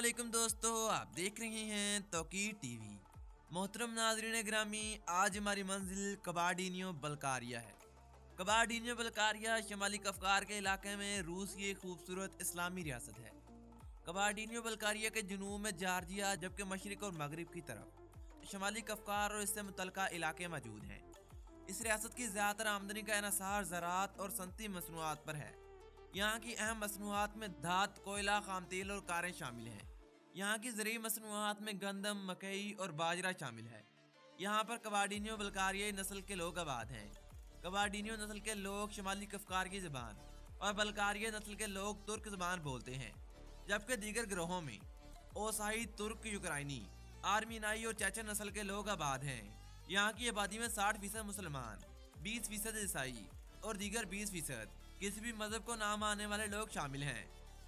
अस्सलामुअलैकुम दोस्तों, आप देख रहे हैं तौकीर टीवी। मोहतरम नाज़रीन ग्रामी, आज हमारी मंजिल कबार्डिनियो बल्कारिया है। कबार्डिनियो बल्कारिया शमाली कफ्कार के इलाके में रूस की एक खूबसूरत इस्लामी रियासत है। कबार्डिनियो बल्कारिया के जुनूब में जॉर्जिया, जबकि मशरिक और मगरिब की तरफ शमाली कफ्कार और इससे मुतल्लिका इलाके मौजूद हैं। इस रियासत की ज़्यादातर आमदनी का इन्हसार ज़राअत और सनती मसनूआत पर है। यहाँ की अहम मसनूआत में धात, कोयला, खाम तेल और कारें शामिल हैं। यहाँ की ज़रूरी मसनूआत में गंदम, मकई और बाजरा शामिल है। यहाँ पर कबार्डिनियो बल्कारियाई नस्ल के लोग आबाद हैं। कबार्डिनियो नस्ल के लोग शमाली कफ्कार की ज़बान और बल्कारिया नस्ल के लोग तुर्क ज़बान बोलते हैं, जबकि दीगर ग्रोहों में ओसाई, तुर्क, यूक्राइनी, आर्मीनाई और चेचन नस्ल के लोग आबाद हैं। यहाँ की आबादी में 60% मुसलमान, 20% ईसाई और दीगर 20% किसी भी मजहब को ना मानने वाले लोग शामिल हैं।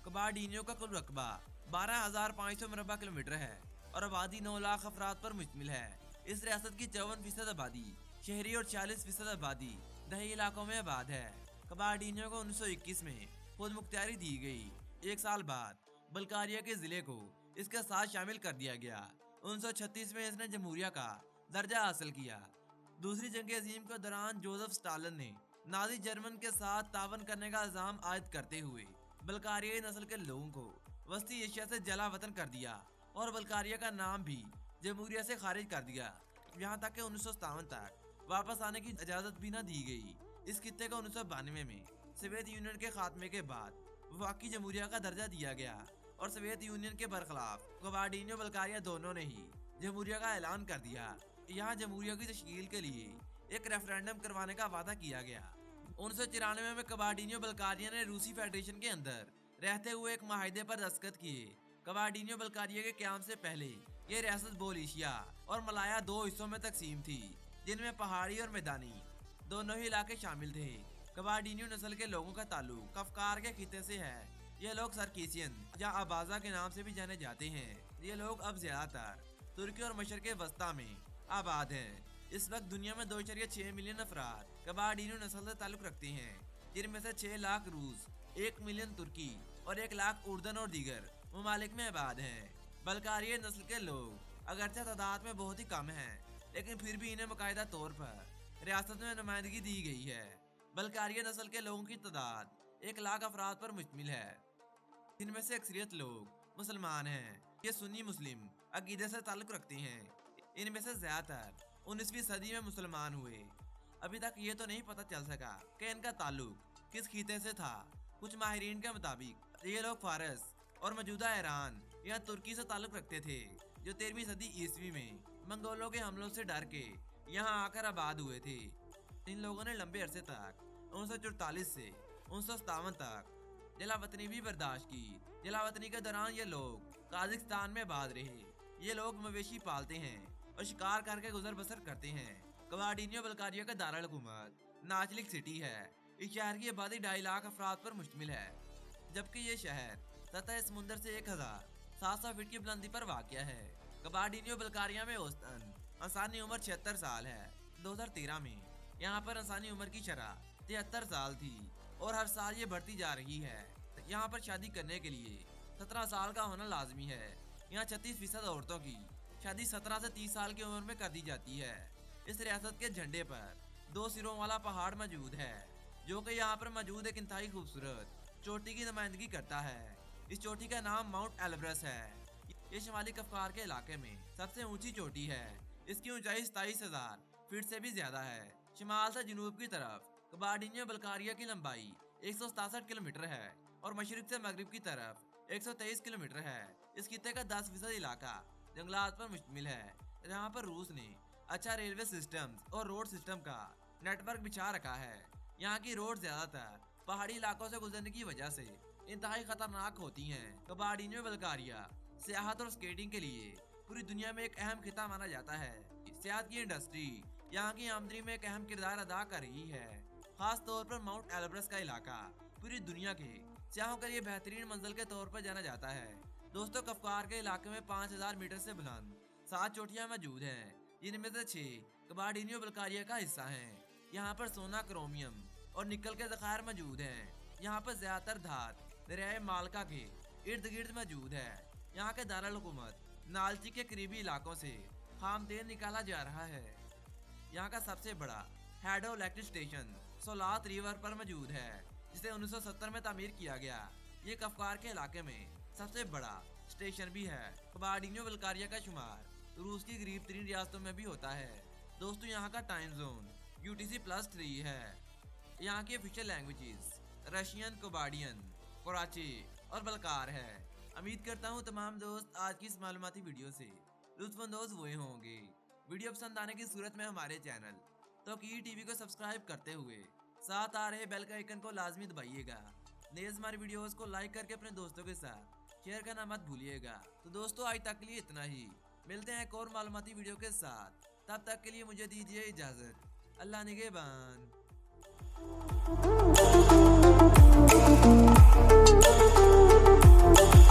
कबार्डिनियो का कुल रकबा 12,500 मुरबा किलोमीटर है और आबादी 9 लाख अफराद पर मुश्तमिल है। इस रियासत की 54% आबादी शहरी और 46% आबादी दही इलाकों में आबाद है। कबार्डिनियो को 1921 में खुद मुख्तियारी दी गई। एक साल बाद बल्कारिया के जिले को इसके साथ शामिल कर दिया गया। 1936 में इसने जमहूरिया का दर्जा हासिल किया। दूसरी जंग अजीम के दौरान जोसेफ स्टालिन ने नाजी जर्मन के साथ तावन करने का इल्जाम आयद करते हुए बल्कारियाई नस्ल के लोगों को वस्ती एशिया से जला वतन कर दिया और बल्कारिया का नाम भी जमहूरिया से खारिज कर दिया। यहाँ तक कि 1957 तक वापस आने की इजाजत भी न दी गई। इस खित्ते को 1992 में सोवियत यूनियन के खात्मे के बाद वफाकी जमहूरिया का दर्जा दिया गया और सोवियत यूनियन के बरखिलाफ कबार्डिनियो बल्कारिया दोनों ने ही जमहूरिया का ऐलान कर दिया। यहाँ जमहूरिया की तश्कील के लिए एक रेफरेंडम करवाने का वादा किया गया। 1994 में कबार्डिनियो बल्कारिया ने रूसी फेडरेशन के अंदर रहते हुए एक माहिदे पर दस्तखत किए। कबार्डिनियो बल्कारिया के क़याम से पहले ये रियासत बोलिशिया और मलाया 2 हिस्सों में तकसीम थी, जिनमें पहाड़ी और मैदानी दोनों ही इलाके शामिल थे। कबार्डिनियो नस्ल के लोगों का ताल्लुक कफ्कार के खित्ते से है। ये लोग सरकीसियन या आबाजा के नाम से भी जाने जाते हैं। ये लोग अब ज्यादातर तुर्की और मशरक़े वस्ता में आबाद हैं। इस वक्त दुनिया में 2.6 मिलियन अफराद कबार्डिनियो नस्ल से ताल्लुक रखते हैं, जिनमें से 6 लाख रूस, 1 मिलियन तुर्की और 1 लाख उर्दन और दीगर ममालिक में आबाद हैं। बल्कारिया नस्ल के लोग अगरचे तादाद में बहुत ही कम हैं, लेकिन फिर भी इन्हें बाकायदा तौर पर रियासत में नुमाइंदगी दी गई है। बल्कारिया नस्ल के लोगों की तादाद 1 लाख अफराद पर मुश्तमिल है, जिनमें से अक्सरियत लोग मुसलमान हैं। ये सुन्नी मुस्लिम अकीदे से ताल्लुक रखते हैं। इनमें से ज्यादातर 19वीं सदी में मुसलमान हुए। अभी तक ये तो नहीं पता चल सका कि इनका ताल्लुक किस खिते से था। कुछ माहिरीन के मुताबिक ये लोग फारस और मौजूदा ईरान या तुर्की से ताल्लुक रखते थे, जो 13वीं सदी ईस्वी में मंगोलों के हमलों से डर के यहाँ आकर आबाद हुए थे। इन लोगों ने लंबे अरसे तक 1944 से 1957 तक जलावतनी भी बर्दाश्त की। जलावतनी के दौरान ये लोग काजाकिस्तान में आबाद रहे। ये लोग मवेशी पालते हैं और शिकार करके गुजर बसर करते हैं। कबार्डिनियो बल्कारिया का दारुल हुकूमत नाचलिक सिटी है। इस शहर की आबादी 2.5 लाख अफराद पर मुश्तमिल है, जबकि ये शहर सतह समुंदर से 1700 फीट की बुलंदी पर वाक़या है। कबार्डिनियो बल्कारिया में औसतन इंसानी उम्र 76 साल है। 2013 में यहाँ पर इंसानी उम्र की शरह 73 साल थी और हर साल ये बढ़ती जा रही है। यहाँ पर शादी करने के लिए 17 साल का होना लाजमी है। यहाँ 36% औरतों की शादी 17 से 30 साल की उम्र में कर दी जाती है। इस रियासत के झंडे पर 2 सिरों वाला पहाड़ मौजूद है, जो कि यहाँ पर मौजूद एक इंतहाई खूबसूरत चोटी की नुमाइंदगी करता है। इस चोटी का नाम माउंट एल्ब्रस है। ये शमाली कफ्कार के इलाके में सबसे ऊंची चोटी है। इसकी ऊंचाई 27,000 फीट से भी ज्यादा है। शिमाल से जनूब की तरफ कबार्डिनियो बल्कारिया की लंबाई 167 किलोमीटर है और मशरिक से मगरिब की तरफ 123 किलोमीटर है। इस खित्ते का 10% इलाका जंगलात पर मुश्तमिल है, जहाँ पर रूस ने अच्छा रेलवे सिस्टम और रोड सिस्टम का नेटवर्क बिछा रखा है। यहाँ की रोड ज्यादातर पहाड़ी इलाकों से गुजरने की वजह से इंतहाई खतरनाक होती हैं। कबार्डिनियो बल्कारिया सियाहत और स्केटिंग के लिए पूरी दुनिया में एक अहम खिता माना जाता है। सियाहत की इंडस्ट्री यहाँ की आमदनी में एक अहम किरदार अदा कर रही है। खास तौर पर माउंट एल्ब्रस का इलाका पूरी दुनिया के सियाहों के लिए बेहतरीन मंजिल के तौर पर जाना जाता है। दोस्तों, कफ्कार के इलाके में 5000 मीटर से बुलंद 7 चोटियां मौजूद हैं, जिनमें से 6 कबार्डिनियो बल्कारिया का हिस्सा हैं। यहाँ पर सोना, क्रोमियम और निकल के ज़खायर मौजूद हैं। यहाँ पर ज्यादातर धात दरियाए मालका के इर्द गिर्द मौजूद है। यहाँ के दारुल हुकूमत नालची के करीबी इलाकों से खाम तेल निकाला जा रहा है। यहाँ का सबसे बड़ा हाइड्रो इलेक्ट्रिक स्टेशन सोलात रिवर पर मौजूद है, जिसे 1970 में तामीर किया गया। ये कफ्कार के इलाके में सबसे बड़ा स्टेशन भी है। कबाडिन्यो बल्कारिया का शुमार रूस की करीब 3 रियासतों में भी होता है। दोस्तों, यहाँ का टाइम जोन UTC+3 है। यहाँ की ऑफिशियल लैंग्वेजेस रशियन, कबाडियन, कराची और बलकार है। उम्मीद करता हूँ तमाम दोस्त आज की इस मालूमाती वीडियो से लुत्फानंदोज हुए होंगे। वीडियो पसंद आने की सूरत में हमारे चैनल तौकीर टीवी को सब्सक्राइब करते हुए साथ आ रहे बेल का आइकन को लाजमी दबाइएगा। नेज़ हमारे वीडियोस को लाइक करके अपने दोस्तों के साथ शेयर करना मत भूलिएगा। तो दोस्तों, आज तक के लिए इतना ही। मिलते हैं एक और मालूमाती वीडियो के साथ। तब तक के लिए मुझे दीजिए इजाज़त। अल्लाह निगहबान।